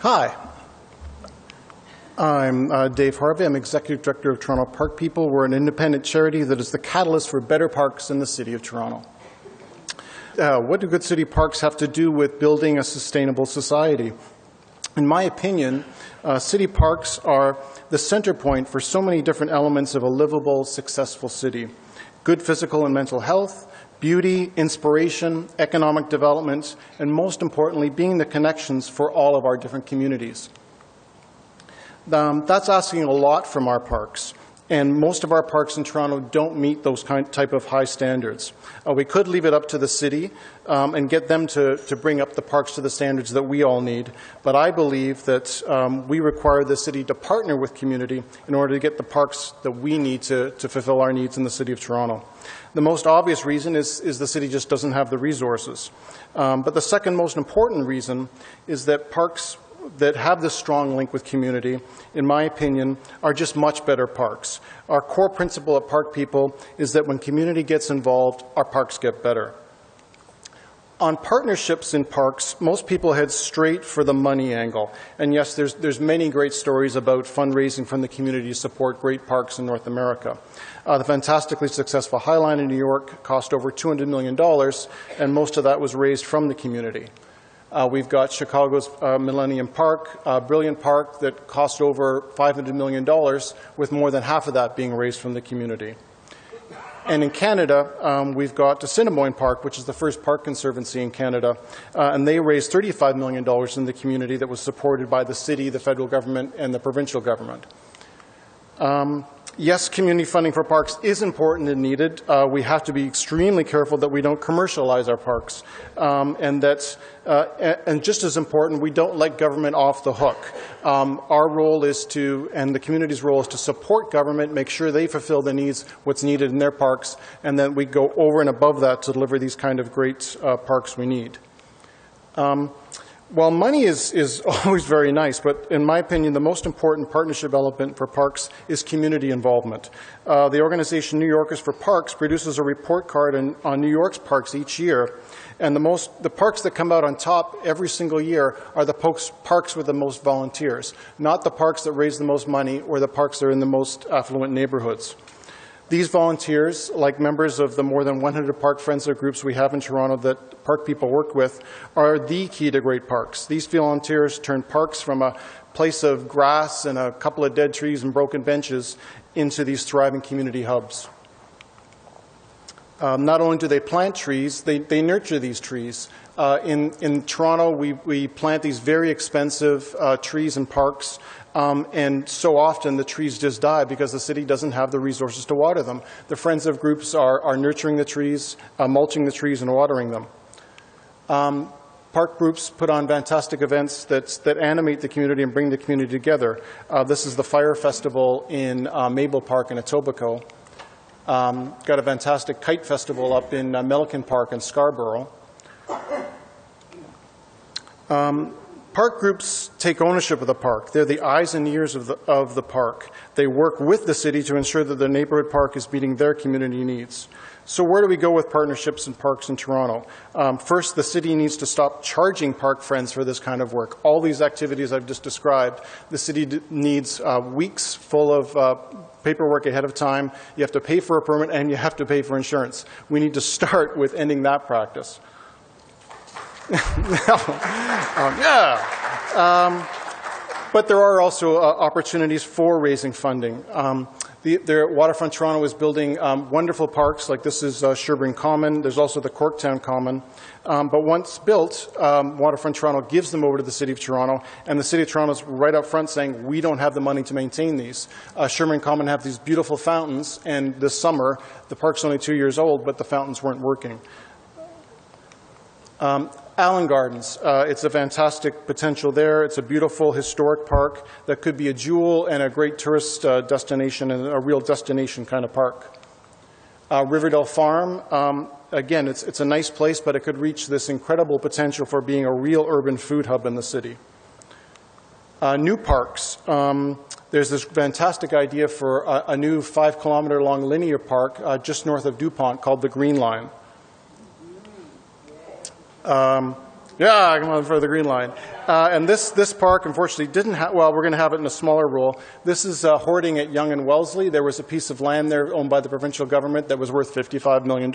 Hi, I'm Dave Harvey. I'm Executive Director of Toronto Park People. We're an independent charity that is the catalyst for better parks in the City of Toronto. What do good city parks have to do with building a sustainable society? In my opinion, city parks are the center point for so many different elements of a livable, successful city. Good physical and mental health, beauty, inspiration, economic development, and most importantly, being the connections for all of our different communities. That's asking a lot from our parks, and most of our parks in Toronto don't meet those type of high standards. We could leave it up to the city and get them to bring up the parks to the standards that we all need, but I believe that we require the city to partner with community in order to get the parks that we need to fulfill our needs in the City of Toronto. The most obvious reason is the city just doesn't have the resources. But the second most important reason is that parks that have this strong link with community, in my opinion, are just much better parks. Our core principle at Park People is that when community gets involved, our parks get better. On partnerships in parks, most people head straight for the money angle. And yes, there's many great stories about fundraising from the community to support great parks in North America. The fantastically successful High Line in New York cost over $200 million, and most of that was raised from the community. We've got Chicago's Millennium Park, a brilliant park that cost over $500 million, with more than half of that being raised from the community. And in Canada, we've got Assiniboine Park, which is the first park conservancy in Canada, and they raised $35 million in the community that was supported by the city, the federal government, and the provincial government. Yes, community funding for parks is important and needed. We have to be extremely careful that we don't commercialize our parks, and just as important, we don't let government off the hook. Our role is to, and the community's role is to support government, make sure they fulfill the needs, what's needed in their parks, and then we go over and above that to deliver these kind of great parks we need. While money is always very nice, but in my opinion, the most important partnership element for parks is community involvement. The organization New Yorkers for Parks produces a report card on New York's parks each year, and the parks that come out on top every single year are the parks with the most volunteers, not the parks that raise the most money or the parks that are in the most affluent neighborhoods. These volunteers, like members of the more than 100 park friends groups we have in Toronto that Park People work with, are the key to great parks. These volunteers turn parks from a place of grass and a couple of dead trees and broken benches into these thriving community hubs. Not only do they plant trees, they nurture these trees. In Toronto, we plant these very expensive trees in parks, and so often the trees just die because the city doesn't have the resources to water them. The friends of groups are nurturing the trees, mulching the trees, and watering them. Park groups put on fantastic events that animate the community and bring the community together. This is the Fire Festival in Maple Park in Etobicoke. Got a fantastic kite festival up in Milliken Park in Scarborough. Park groups take ownership of the park. They're the eyes and ears of the park. They work with the city to ensure that the neighborhood park is meeting their community needs. So where do we go with partnerships and parks in Toronto? First, the city needs to stop charging park friends for this kind of work. All these activities I've just described, the city needs weeks full of paperwork ahead of time. You have to pay for a permit and you have to pay for insurance. We need to start with ending that practice. But there are also opportunities for raising funding. The Waterfront Toronto is building wonderful parks, like this is Sherbourne Common. There's also the Corktown Common. But once built, Waterfront Toronto gives them over to the City of Toronto, and the City of Toronto is right up front saying, we don't have the money to maintain these. Sherbourne Common have these beautiful fountains, and this summer, the park's only 2 years old, but the fountains weren't working. Allen Gardens, it's a fantastic potential there. It's a beautiful historic park that could be a jewel and a great tourist destination and a real destination kind of park. Riverdale Farm, again, it's a nice place, but it could reach this incredible potential for being a real urban food hub in the city. New parks. There's this fantastic idea for a new 5-kilometer-long linear park just north of DuPont called the Green Line. Yeah, come on for the green line. And this park, unfortunately, didn't have, well, we're going to have it in a smaller role. This is hoarding at Yonge and Wellesley. There was a piece of land there owned by the provincial government that was worth $55 million.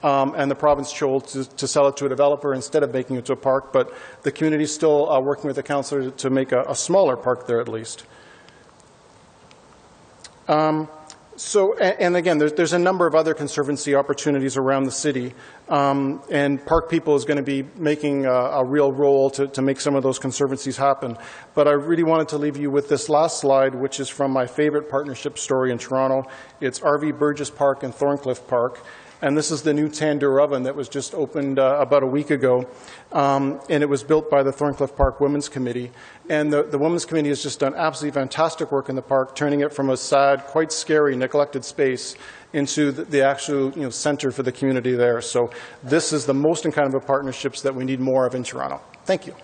And the province chose to sell it to a developer instead of making it to a park. But the community is still working with the councillor to make a smaller park there at least. And again, there's a number of other conservancy opportunities around the city, and Park People is going to be making a real role to make some of those conservancies happen. But I really wanted to leave you with this last slide, which is from my favorite partnership story in Toronto. It's Harvey Burgess Park and Thorncliffe Park. And this is the new tandoor oven that was just opened about a week ago. And it was built by the Thorncliffe Park Women's Committee. And the Women's Committee has just done absolutely fantastic work in the park, turning it from a sad, quite scary, neglected space into the actual center for the community there. So this is the most kind of partnerships that we need more of in Toronto. Thank you.